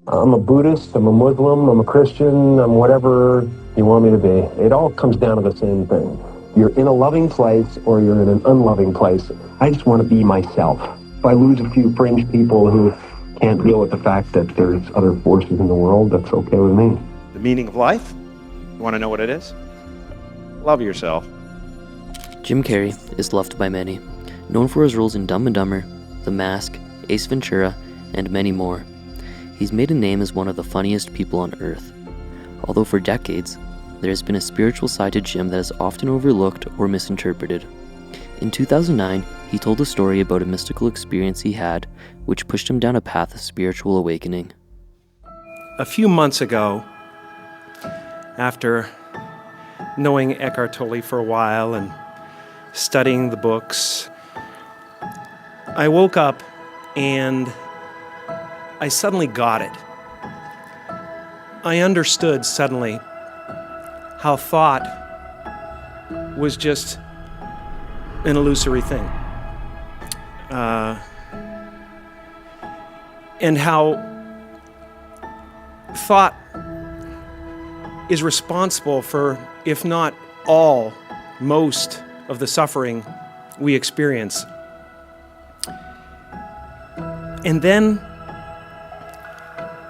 I'm a Buddhist, I'm a Muslim, I'm a Christian, I'm whatever you want me to be. It all comes down to the same thing. You're in a loving place or you're in an unloving place. I just want to be myself. If I lose a few fringe people who can't deal with the fact that there's other forces in the world, that's okay with me. The meaning of life? You want to know what it is? Love yourself. Jim Carrey is loved by many, known for his roles in Dumb and Dumber, The Mask, Ace Ventura, and many more. He's made a name as one of the funniest people on earth. Although for decades, there has been a spiritual side to Jim that is often overlooked or misinterpreted. In 2009, he told a story about a mystical experience he had, which pushed him down a path of spiritual awakening. A few months ago, after knowing Eckhart Tolle for a while and studying the books, I woke up and I suddenly got it. I understood suddenly how thought was just an illusory thing. And how thought is responsible for, if not all, most of the suffering we experience. And then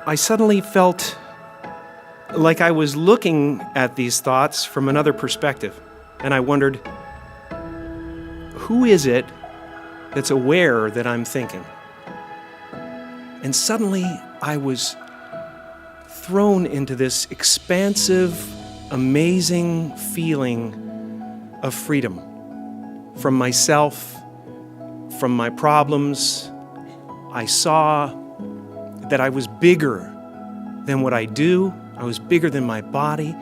I suddenly felt like I was looking at these thoughts from another perspective. And I wondered, who is it that's aware that I'm thinking? And suddenly I was thrown into this expansive, amazing feeling of freedom from myself, from my problems. I saw that I was bigger than what I do. I was bigger than my body.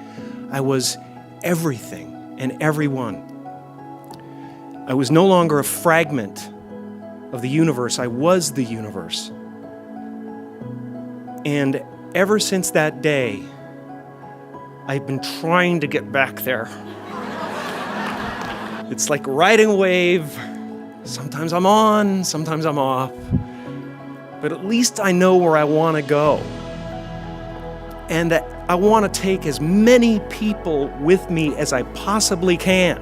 I was everything and everyone. I was no longer a fragment of the universe. I was the universe. And ever since that day, I've been trying to get back there. It's like riding a wave. Sometimes I'm on, sometimes I'm off. But at least I know where I want to go. And I want to take as many people with me as I possibly can,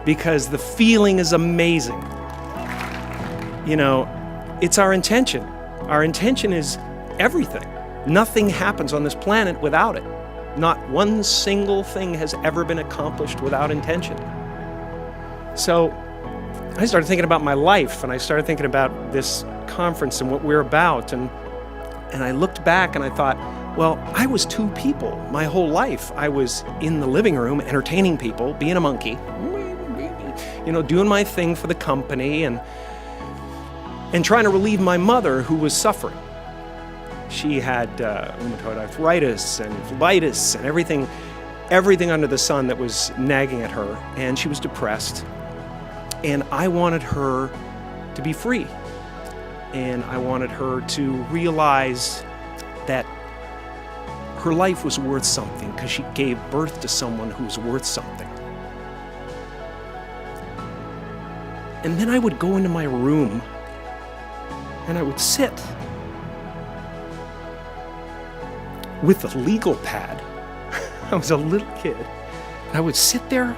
because the feeling is amazing. You know, it's our intention. Our intention is everything. Nothing happens on this planet without it. Not one single thing has ever been accomplished without intention. So I started thinking about my life, and I started thinking about this conference and what we're about, and I looked back and I thought, well, I was two people my whole life. I was in the living room entertaining people, being a monkey, you know, doing my thing for the company and trying to relieve my mother, who was suffering. She had rheumatoid arthritis and phlebitis and everything under the sun that was nagging at her, and she was depressed. And I wanted her to be free. And I wanted her to realize that her life was worth something because she gave birth to someone who was worth something. And then I would go into my room and I would sit with a legal pad. I was a little kid. And I would sit there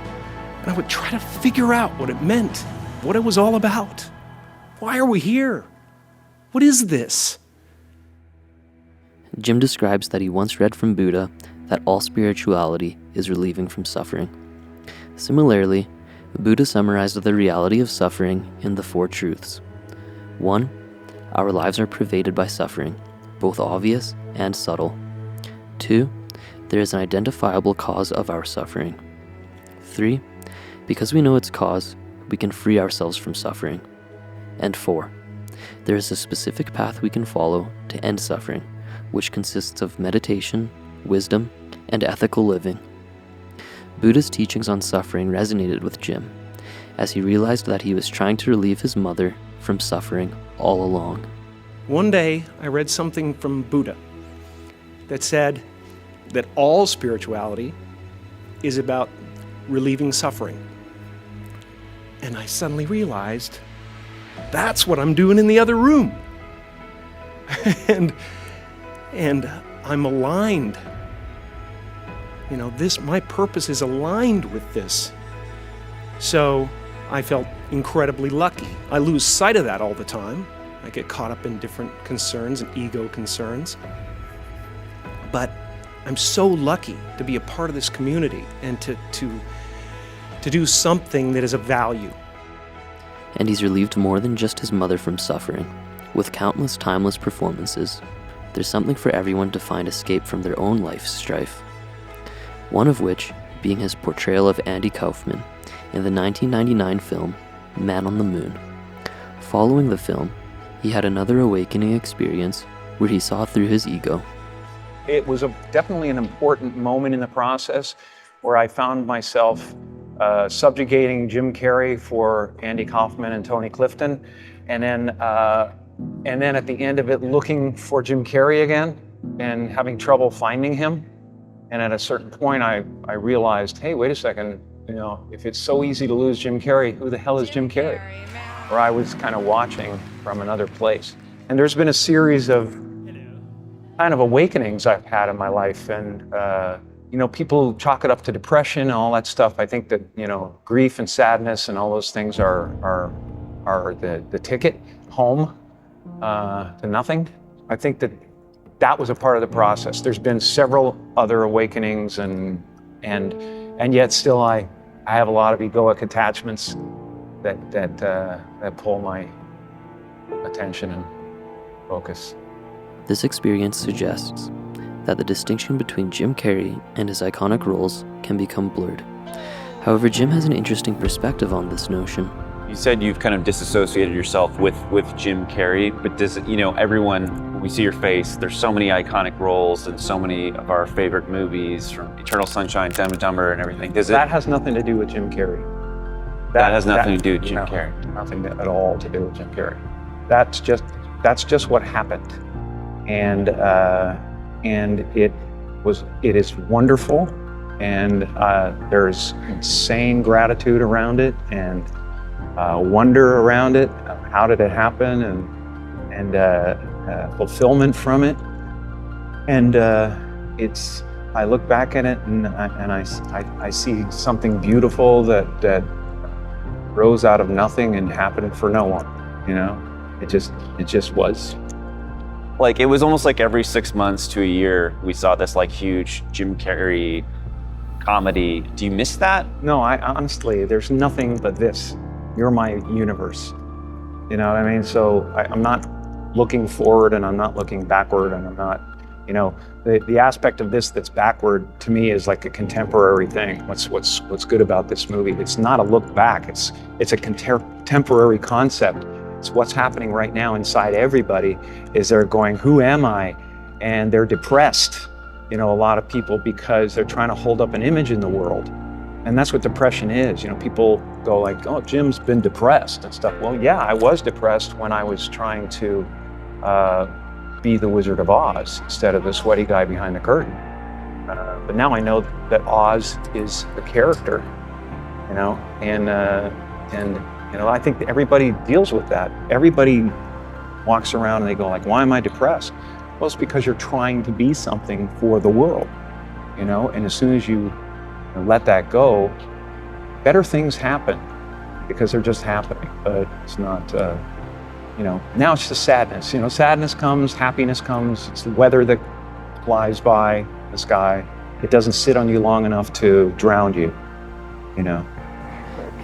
and I would try to figure out what it meant, what it was all about. Why are we here? What is this? Jim describes that he once read from Buddha that all spirituality is relieving from suffering. Similarly, Buddha summarized the reality of suffering in the four truths. 1. Our lives are pervaded by suffering, both obvious and subtle. 2. There is an identifiable cause of our suffering. 3. Because we know its cause, we can free ourselves from suffering. And 4. There is a specific path we can follow to end suffering, which consists of meditation, wisdom, and ethical living. Buddha's teachings on suffering resonated with Jim, as he realized that he was trying to relieve his mother from suffering all along. One day, I read something from Buddha that said that all spirituality is about relieving suffering. And I suddenly realized that's what I'm doing in the other room. and and I'm aligned. My purpose is aligned with this. So I felt incredibly lucky. I lose sight of that all the time. I get caught up in different concerns and ego concerns. But I'm so lucky to be a part of this community and to do something that is of value. And he's relieved more than just his mother from suffering. With countless timeless performances, there's something for everyone to find escape from their own life's strife. One of which being his portrayal of Andy Kaufman in the 1999 film Man on the Moon. Following the film, he had another awakening experience where he saw through his ego. It was definitely an important moment in the process where I found myself subjugating Jim Carrey for Andy Kaufman and Tony Clifton, and then at the end of it looking for Jim Carrey again and having trouble finding him. And at a certain point I realized, hey, wait a second, if it's so easy to lose Jim Carrey, who the hell is Jim Carrey? Or I was kind of watching from another place. And there's been a series of kind of awakenings I've had in my life, and people chalk it up to depression and all that stuff. I think that grief and sadness and all those things are the ticket home to nothing. I think that was a part of the process. There's been several other awakenings, and yet still I have a lot of egoic attachments that pull my attention and focus. This experience suggests that the distinction between Jim Carrey and his iconic roles can become blurred. However, Jim has an interesting perspective on this notion. You said you've kind of disassociated yourself with Jim Carrey, but does everyone, when we see your face, there's so many iconic roles and so many of our favorite movies, from Eternal Sunshine, Dumb and Dumber, and everything. That has nothing to do with Jim Carrey. That has nothing to do with Jim no, Carrey. Nothing at all to do with Jim Carrey. That's just what happened, and it is wonderful, and there's insane gratitude around it, and wonder around it. How did it happen? And fulfillment from it. And I look back at it and I see something beautiful that rose out of nothing and happened for no one. It just was. Like, it was almost like every 6 months to a year we saw this huge Jim Carrey comedy. Do you miss that? No, I honestly, there's nothing but this. You're my universe. You know what I mean? So I'm not looking forward and I'm not looking backward, and I'm not, the aspect of this that's backward to me is like a contemporary thing. What's good about this movie? It's not a look back. It's a contemporary concept. It's what's happening right now inside everybody is they're going, who am I? And they're depressed, a lot of people, because they're trying to hold up an image in the world. And that's what depression is. People go like, oh, Jim's been depressed and stuff. Well, yeah, I was depressed when I was trying to be the Wizard of Oz instead of the sweaty guy behind the curtain. But now I know that Oz is the character, and I think that everybody deals with that. Everybody walks around and they go like, why am I depressed? Well, it's because you're trying to be something for the world, and as soon as you let that go, better things happen because they're just happening. But it's not, now it's just sadness. Sadness comes, happiness comes. It's the weather that flies by the sky. It doesn't sit on you long enough to drown you,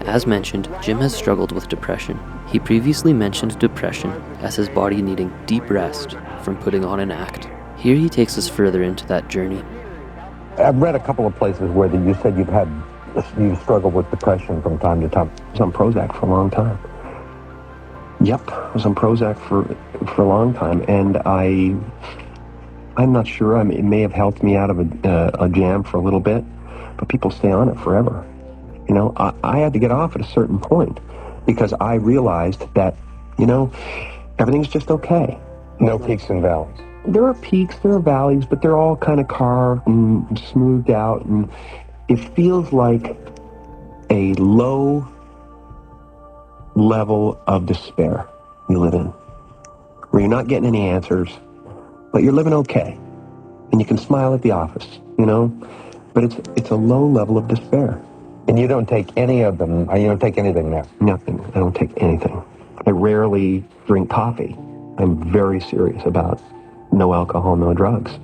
As mentioned, Jim has struggled with depression. He previously mentioned depression as his body needing deep rest from putting on an act. Here he takes us further into that journey. I've read a couple of places where you said you've struggled with depression from time to time. I was on Prozac for a long time. Yep, I was on Prozac for a long time, and I'm not sure. It may have helped me out of a jam for a little bit, but people stay on it forever. I had to get off at a certain point because I realized that, everything's just okay. No peaks and valleys. There are peaks, there are valleys, but they're all kind of carved and smoothed out, and it feels like a low level of despair you live in, where you're not getting any answers, but you're living okay. And you can smile at the office, you know? But it's a low level of despair. And you don't take any of them, you don't take anything there? Nothing. I don't take anything. I rarely drink coffee. I'm very serious about no alcohol, no drugs.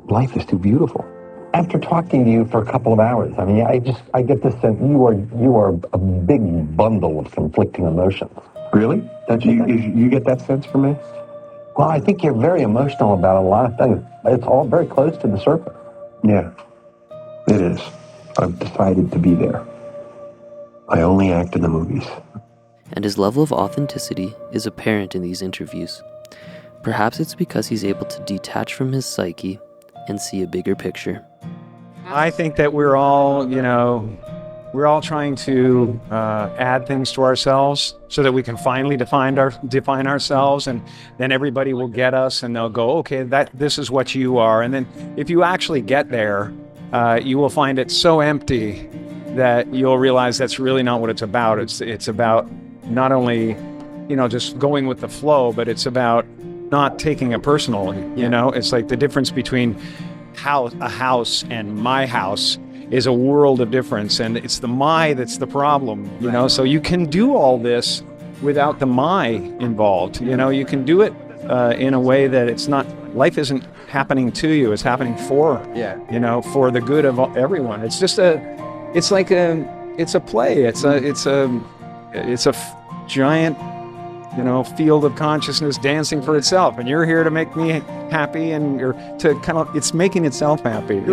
Life is too beautiful. After talking to you for a couple of hours, I mean, I get this sense you are a big bundle of conflicting emotions. Really? Don't you get that sense from me? Well, I think you're very emotional about a lot of things. It's all very close to the surface. Yeah, it is. I've decided to be there. I only act in the movies. And his level of authenticity is apparent in these interviews. Perhaps it's because he's able to detach from his psyche and see a bigger picture. I think that we're all trying to add things to ourselves so that we can finally define ourselves, and then everybody will get us and they'll go, okay, this is what you are. And then if you actually get there, you will find it so empty that you'll realize that's really not what it's about. It's about not only, just going with the flow, but it's about not taking it personally. It's like the difference between a house and my house is a world of difference, and it's the my that's the problem. So you can do all this without the my involved. You can do it in a way that it's not, life isn't happening to you, it's happening for for the good of everyone. It's just it's a play. It's a giant field of consciousness dancing for itself, and you're here to make me happy, and it's making itself happy.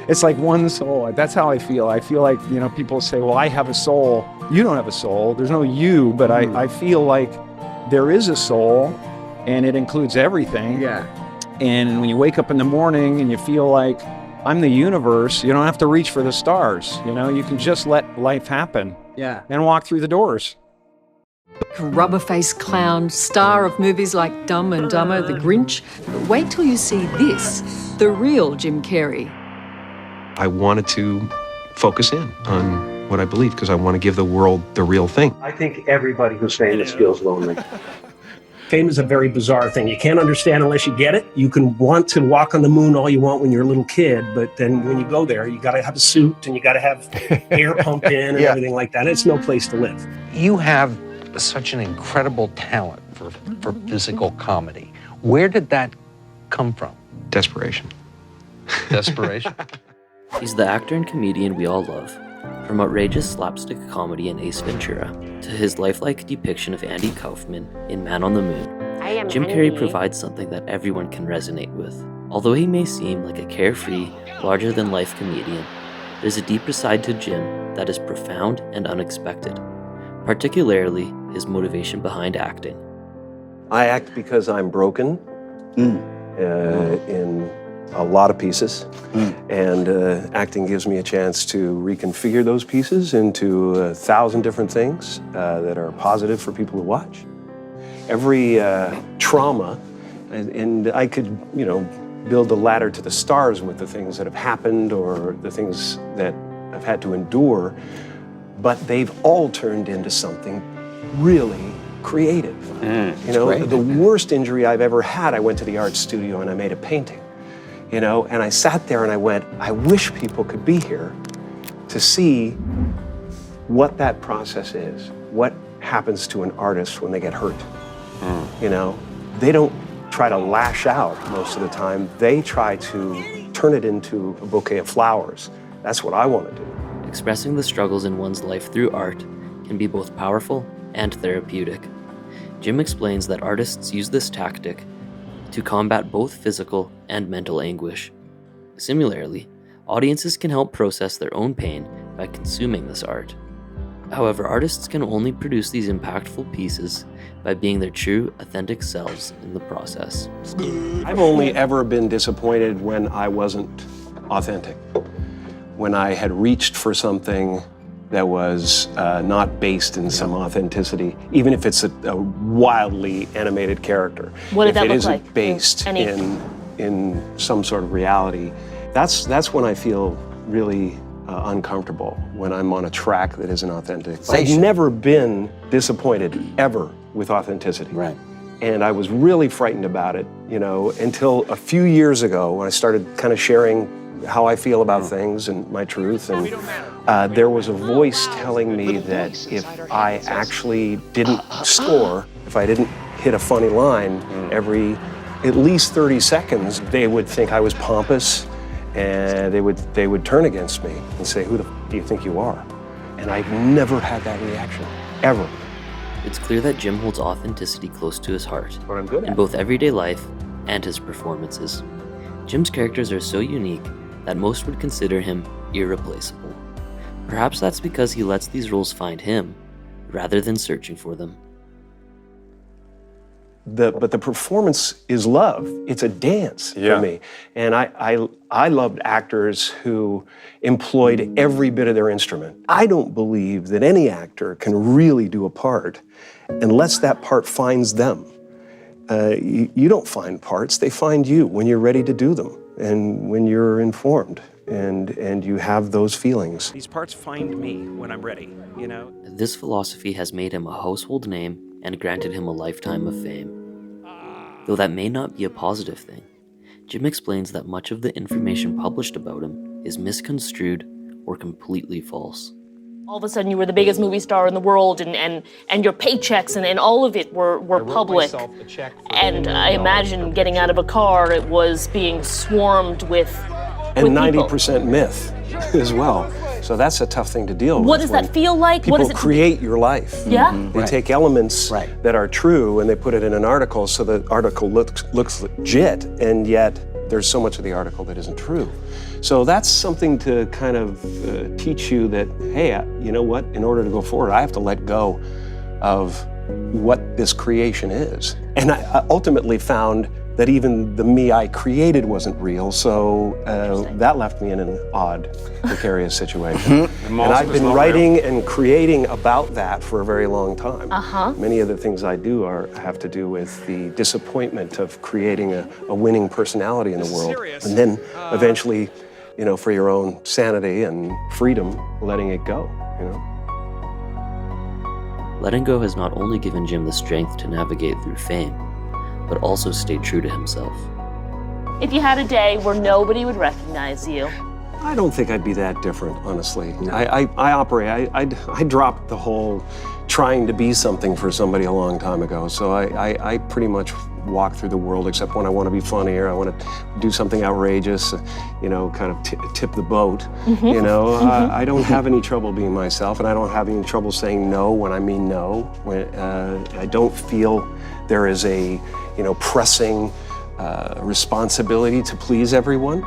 It's like one soul. That's how I feel. I feel like people say, well, I have a soul. You don't have a soul. There's no you, but I feel like there is a soul, and it includes everything. And when you wake up in the morning and you feel like I'm the universe, you don't have to reach for the stars. You can just let life happen. And walk through the doors. Rubber-faced clown, star of movies like Dumb and Dumber, The Grinch. But wait till you see this, the real Jim Carrey. I wanted to focus in on what I believe because I want to give the world the real thing. I think everybody who's famous feels lonely. Fame is a very bizarre thing. You can't understand unless you get it. You can want to walk on the moon all you want when you're a little kid, but then when you go there, you got to have a suit and you got to have air pumped in and everything like that. It's no place to live. You have such an incredible talent for physical comedy. Where did that come from? Desperation. Desperation? He's the actor and comedian we all love. From outrageous slapstick comedy in Ace Ventura to his lifelike depiction of Andy Kaufman in Man on the Moon, Jim Carrey provides something that everyone can resonate with. Although he may seem like a carefree, larger-than-life comedian, there's a deeper side to Jim that is profound and unexpected, particularly his motivation behind acting. I act because I'm broken in a lot of pieces, and acting gives me a chance to reconfigure those pieces into 1,000 different things that are positive for people to watch. Every trauma, and I could, build a ladder to the stars with the things that have happened or the things that I've had to endure, but they've all turned into something really creative. The worst injury I've ever had, I went to the art studio and I made a painting. And I sat there and I went, I wish people could be here to see what that process is, what happens to an artist when they get hurt. They don't try to lash out most of the time. They try to turn it into a bouquet of flowers. That's what I want to do. Expressing the struggles in one's life through art can be both powerful and therapeutic. Jim explains that artists use this tactic to combat both physical and mental anguish. Similarly, audiences can help process their own pain by consuming this art. However, artists can only produce these impactful pieces by being their true, authentic selves in the process. I've only ever been disappointed when I wasn't authentic, when I had reached for something that was not based in some authenticity, even if it's a wildly animated character. What did that look like? If it isn't based in some sort of reality, that's when I feel really uncomfortable, when I'm on a track that isn't authentic. I've never been disappointed, ever, with authenticity. Right. And I was really frightened about it, you know, until a few years ago when I started kind of sharing how I feel about things and my truth. And there was a voice telling me that if I actually didn't score, if I didn't hit a funny line every at least 30 seconds, they would think I was pompous, and they would turn against me and say, "Who the f do you think you are?" And I've never had that reaction, ever. It's clear that Jim holds authenticity close to his heart, What I'm good in at. both everyday life and his performances. Jim's characters are so unique that most would consider him irreplaceable. Perhaps that's because he lets these roles find him, rather than searching for them. But the performance is love. It's a dance for me. And I loved actors who employed every bit of their instrument. I don't believe that any actor can really do a part unless that part finds them. You don't find parts, they find you when you're ready to do them and when you're informed and you have those feelings. These parts find me when I'm ready, you know? This philosophy has made him a household name and granted him a lifetime of fame. Though that may not be a positive thing, Jim explains that much of the information published about him is misconstrued or completely false. All of a sudden you were the biggest movie star in the world, and your paychecks and all of it were public. And I imagine getting out of a car, it was being swarmed with And people. 90% myth as well. So that's a tough thing to deal with. What does that feel like? People What does it create your life. Yeah? They take elements that are true and they put it in an article so the article looks legit, and yet there's so much of the article that isn't true. So that's something to kind of teach you that, hey, you know what? In order to go forward, I have to let go of what this creation is. And I ultimately found that even the me I created wasn't real, so that left me in an odd, precarious situation. And I've been writing and creating about that for a very long time. Many of the things I do have to do with the disappointment of creating a winning personality in the world, and then eventually, you know, for your own sanity and freedom, letting it go, you know? Letting go has not only given Jim the strength to navigate through fame, but also stay true to himself. If you had a day where nobody would recognize you? I don't think I'd be that different, honestly. I dropped the whole trying to be something for somebody a long time ago, so I pretty much walk through the world except when I want to be funny or I want to do something outrageous, you know, kind of tip the boat, you know. I don't have any trouble being myself, and I don't have any trouble saying no when I mean no. I don't feel there is a, you know, pressing responsibility to please everyone.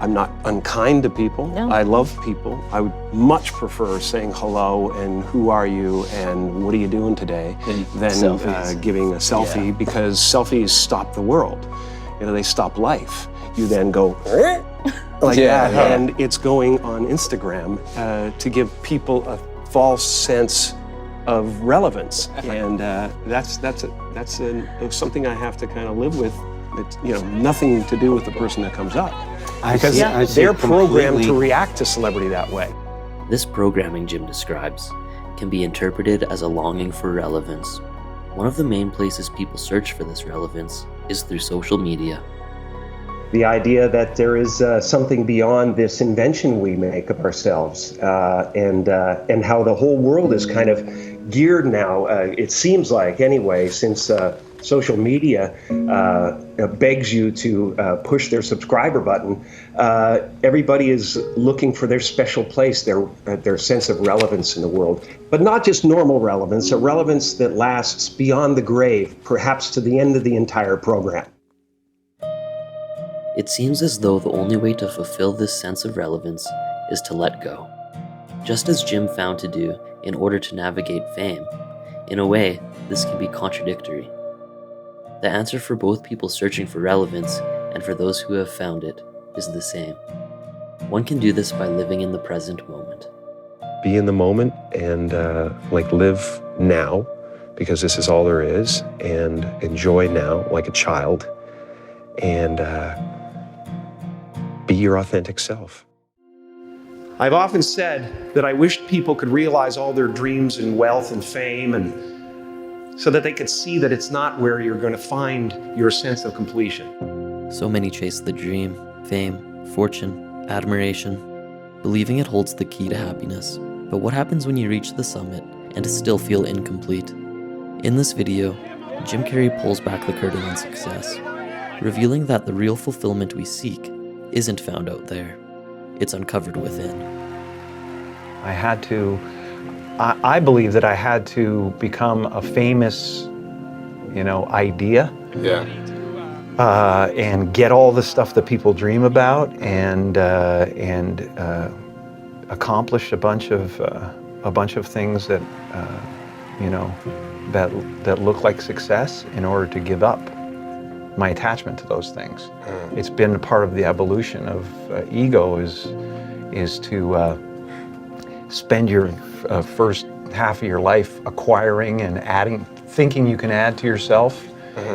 I'm not unkind to people. No. I love people. I would much prefer saying hello and who are you and what are you doing today than giving a selfie, because selfies stop the world. You know, they stop life. You then go like that, and it's going on Instagram to give people a false sense of relevance, and that's something I have to kind of live with. It's, you know, nothing to do with the person that comes up, because they're programmed to react to celebrity that way. This programming Jim describes can be interpreted as a longing for relevance. One of the main places people search for this relevance is through social media. The idea that there is something beyond this invention we make of ourselves, and how the whole world is kind of geared now, it seems like anyway, since social media begs you to push their subscriber button, everybody is looking for their special place, their sense of relevance in the world. But not just normal relevance, a relevance that lasts beyond the grave, perhaps to the end of the entire program. It seems as though the only way to fulfill this sense of relevance is to let go. Just as Jim found to do in order to navigate fame, in a way, this can be contradictory. The answer for both people searching for relevance and for those who have found it is the same. One can do this by living in the present moment. Be in the moment and live now, because this is all there is, and enjoy now like a child, and be your authentic self. I've often said that I wished people could realize all their dreams and wealth and fame and so that they could see that it's not where you're going to find your sense of completion. So many chase the dream, fame, fortune, admiration, believing it holds the key to happiness. But what happens when you reach the summit and still feel incomplete? In this video, Jim Carrey pulls back the curtain on success, revealing that the real fulfillment we seek isn't found out there. It's uncovered within. I believe that I had to become a famous, idea. Yeah. And get all the stuff that people dream about, and accomplish a bunch of things that that look like success in order to give up my attachment to those things. It's been a part of the evolution of ego is to spend your first half of your life acquiring and adding, thinking you can add to yourself,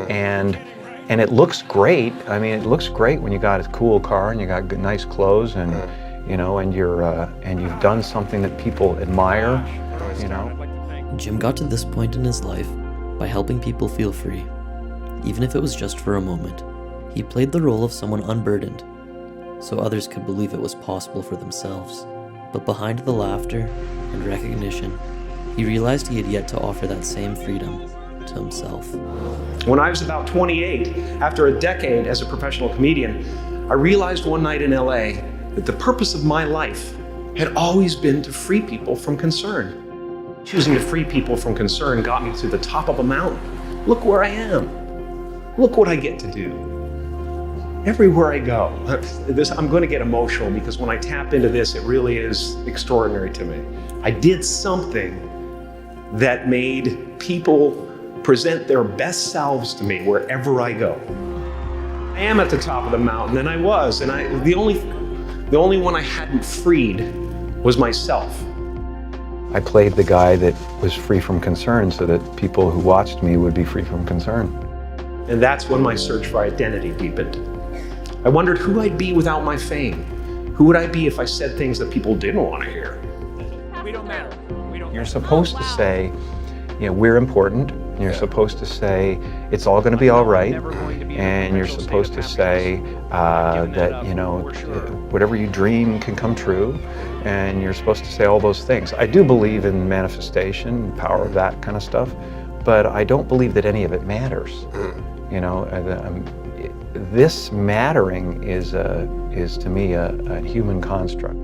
and it looks great. I mean, it looks great when you got a cool car and you got good, nice clothes, and and you've done something that people admire. Jim got to this point in his life by helping people feel free, even if it was just for a moment. He played the role of someone unburdened, so others could believe it was possible for themselves. But behind the laughter and recognition, he realized he had yet to offer that same freedom to himself. When I was about 28, after a decade as a professional comedian, I realized one night in LA that the purpose of my life had always been to free people from concern. Choosing to free people from concern got me to the top of a mountain. Look where I am. Look what I get to do. Everywhere I go. I'm going to get emotional because when I tap into this, it really is extraordinary to me. I did something that made people present their best selves to me wherever I go. I am at the top of the mountain, and I was, and the only one I hadn't freed was myself. I played the guy that was free from concern so that people who watched me would be free from concern. And that's when my search for identity deepened. I wondered who I'd be without my fame. Who would I be if I said things that people didn't want to hear? We don't matter. You're supposed to say, we're important. You're supposed to say, it's all going to be all right. And you're supposed to say that, whatever you dream can come true. And you're supposed to say all those things. I do believe in manifestation, power of that kind of stuff, but I don't believe that any of it matters. This mattering is to me a human construct.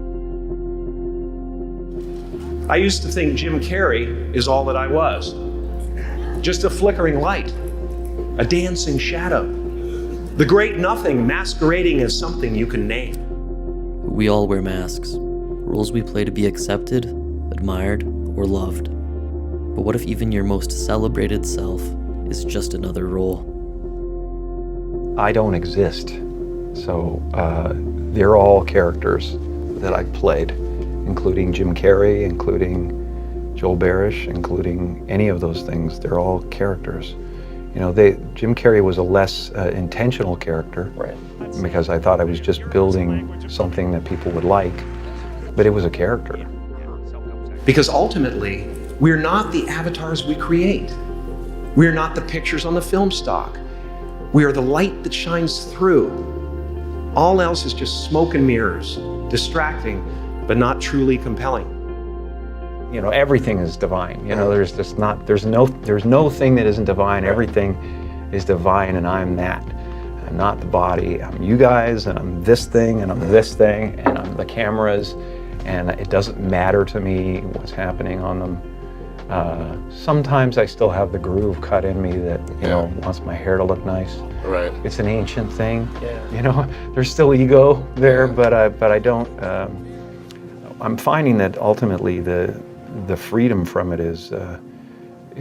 I used to think Jim Carrey is all that I was. Just a flickering light, a dancing shadow, the great nothing masquerading as something you can name. We all wear masks, roles we play to be accepted, admired, or loved. But what if even your most celebrated self is just another role? I don't exist, so they're all characters that I've played, including Jim Carrey, including Joel Barish, including any of those things. They're all characters. Jim Carrey was a less intentional character, right? Because I thought I was just building something that people would like, but it was a character. Because ultimately, we're not the avatars we create. We're not the pictures on the film stock. We are the light that shines through. All else is just smoke and mirrors, distracting, but not truly compelling. Everything is divine. There's no thing that isn't divine. Everything is divine, and I'm that. I'm not the body. I'm you guys, and I'm this thing, and I'm this thing, and I'm the cameras, and it doesn't matter to me what's happening on them. Sometimes I still have the groove cut in me that wants my hair to look nice. Right. It's an ancient thing. Yeah. There's still ego there, but I don't. I'm finding that ultimately the freedom from it is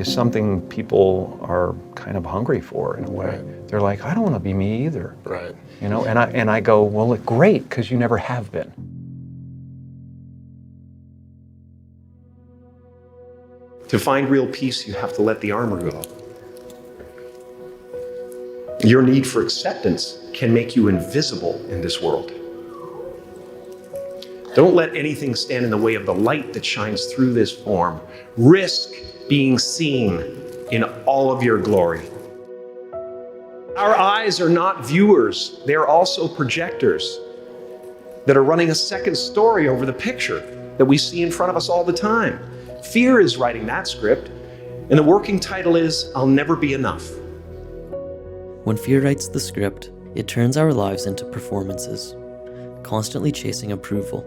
something people are kind of hungry for in a way. Right. They're like, I don't want to be me either. Right. And I go, well, great, because you never have been. To find real peace, you have to let the armor go. Your need for acceptance can make you invisible in this world. Don't let anything stand in the way of the light that shines through this form. Risk being seen in all of your glory. Our eyes are not viewers, they are also projectors that are running a second story over the picture that we see in front of us all the time. Fear is writing that script, and the working title is, I'll Never Be Enough. When fear writes the script, it turns our lives into performances, constantly chasing approval,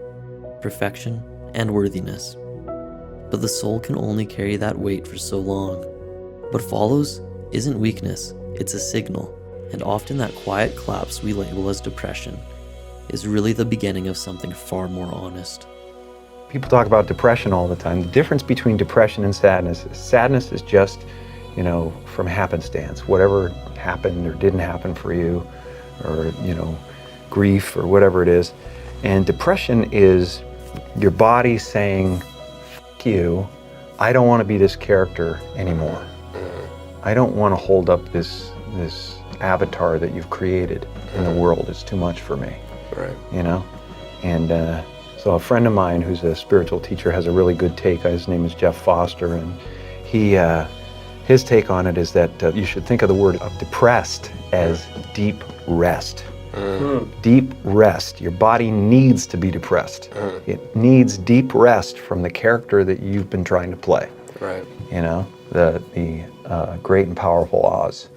perfection, and worthiness. But the soul can only carry that weight for so long. What follows isn't weakness, it's a signal, and often that quiet collapse we label as depression is really the beginning of something far more honest. People talk about depression all the time. The difference between depression and sadness is just, from happenstance. Whatever happened or didn't happen for you, or, grief or whatever it is. And depression is your body saying, F you, I don't want to be this character anymore. I don't want to hold up this avatar that you've created in the world. It's too much for me. Right. And so a friend of mine who's a spiritual teacher has a really good take. His name is Jeff Foster, and his take on it is that you should think of the word of depressed as deep rest. Deep rest. Your body needs to be depressed. It needs deep rest from the character that you've been trying to play. Right. The great and powerful Oz.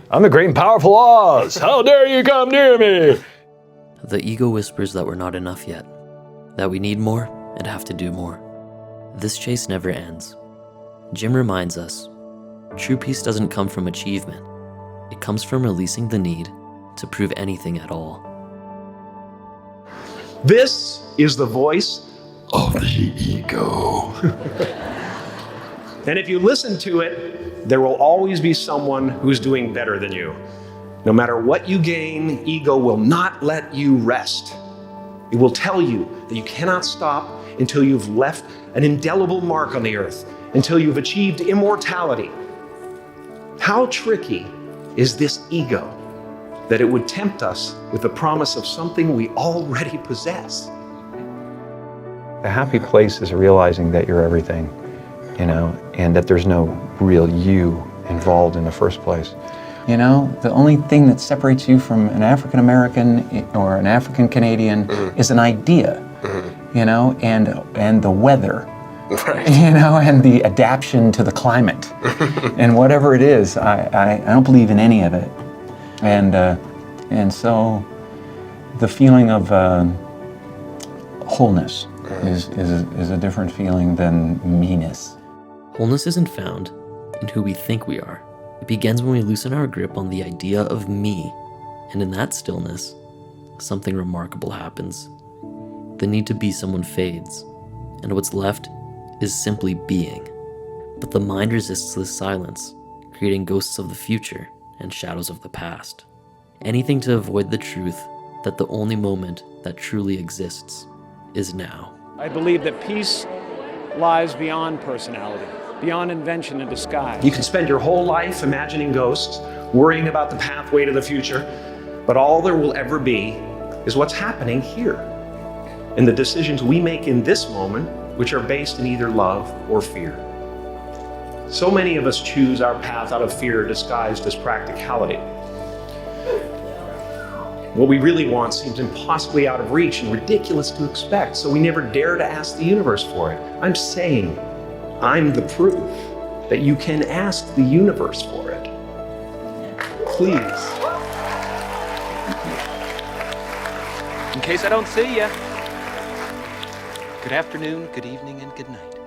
I'm the great and powerful Oz! How dare you come near me! The ego whispers that we're not enough yet, that we need more and have to do more. This chase never ends. Jim reminds us, true peace doesn't come from achievement. It comes from releasing the need to prove anything at all. This is the voice of the ego. And if you listen to it, there will always be someone who's doing better than you. No matter what you gain, ego will not let you rest. It will tell you that you cannot stop until you've left an indelible mark on the earth, until you've achieved immortality. How tricky is this ego that it would tempt us with the promise of something we already possess? The happy place is realizing that you're everything, and that there's no real you involved in the first place. The only thing that separates you from an African American or an African Canadian is an idea, and the weather, right. And the adaptation to the climate, and whatever it is, I don't believe in any of it, and so the feeling of wholeness is a different feeling than meanness. Wholeness isn't found in who we think we are. It begins when we loosen our grip on the idea of me, and in that stillness, something remarkable happens. The need to be someone fades, and what's left is simply being. But the mind resists this silence, creating ghosts of the future and shadows of the past. Anything to avoid the truth that the only moment that truly exists is now. I believe that peace lies beyond personality, beyond invention and disguise. You can spend your whole life imagining ghosts, worrying about the pathway to the future, but all there will ever be is what's happening here, and the decisions we make in this moment, which are based in either love or fear. So many of us choose our path out of fear disguised as practicality. What we really want seems impossibly out of reach and ridiculous to expect, so we never dare to ask the universe for it. I'm saying, I'm the proof that you can ask the universe for it. Please. In case I don't see you, good afternoon, good evening, and good night.